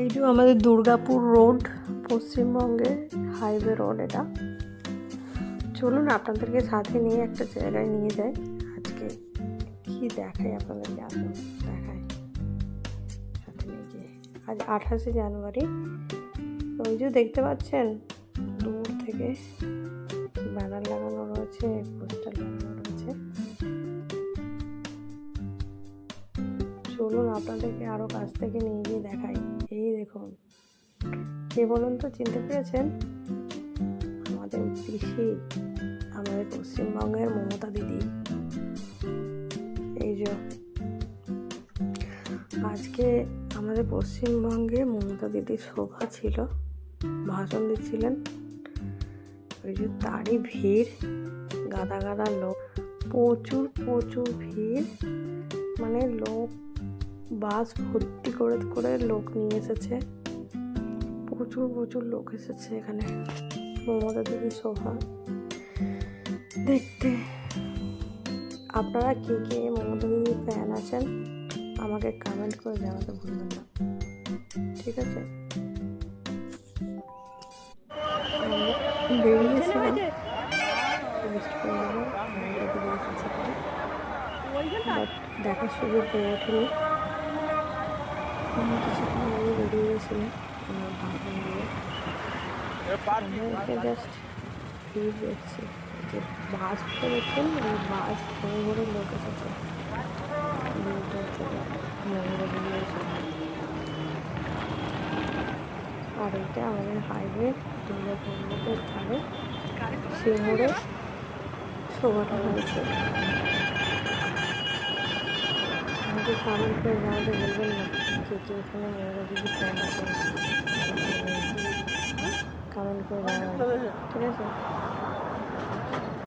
এই যে আমাদের দুর্গাপুর রোড, পশ্চিমবঙ্গের হাইওয়ে রোড এটা। চলুন আপনাদেরকে সাথে নিয়ে একটা জায়গায় নিয়ে যাই। আজকে কি দেখাই আপনাদেরকে, আসুন দেখাই সাথে নিয়ে গিয়ে। আজ 28শে জানুয়ারি। ওই যে দেখতে পাচ্ছেন দূর থেকে ব্যানার লাগানো রয়েছে, পোস্টার লাগানো রয়েছে। চলুন আপনাদেরকে আরো কাছ থেকে নিয়ে গিয়ে দেখাই। এই দেখুন, কে বলুন তো, চিনতে পেরেছেন? আমাদের পিসি, আমাদের পশ্চিমবঙ্গের মমতা দিদি। এই যে আজকে আমাদের পশ্চিমবঙ্গে মমতা দিদির সভা ছিল, ভাষণ দিচ্ছিলেন। ওই যে তারই ভিড়, গাদা গাদা লোক, প্রচুর প্রচুর ভিড়। মানে লোক বাস ভর্তি করে করে লোক নিয়ে এসেছে, প্রচুর প্রচুর লোক এসেছে এখানে মমতা দিদির সভা দেখতে। আপনারা কে কে মমতা দিদির ফ্যান আছেন আমাকে কমেন্ট করে জানাতে ভুলবেন না, ঠিক আছে? বেরিয়েছিলাম বাট দেখার সুযোগ হয়ে ওঠেনি। আমি কিছুক্ষণ আগে বেরিয়ে গেছিলাম আমার ভাবনা নিয়ে। জাস্ট ভিড় দেখছি, যে বাস করেছেন, ওই বাস ঘুরে ঘুরে লোক এসেছে আর এটা আমাদের হাইওয়ে দুর্গাপুর রোডের ধারে সিঙ্গুরে শোভাটা হয়েছে। আমাকে কমেন্ট করে জানাতে বলবেন না কে কে এখানে মেয়েরা দিদি ফ্যান আছে, কমেন্ট করে জানাবেন, ঠিক আছে?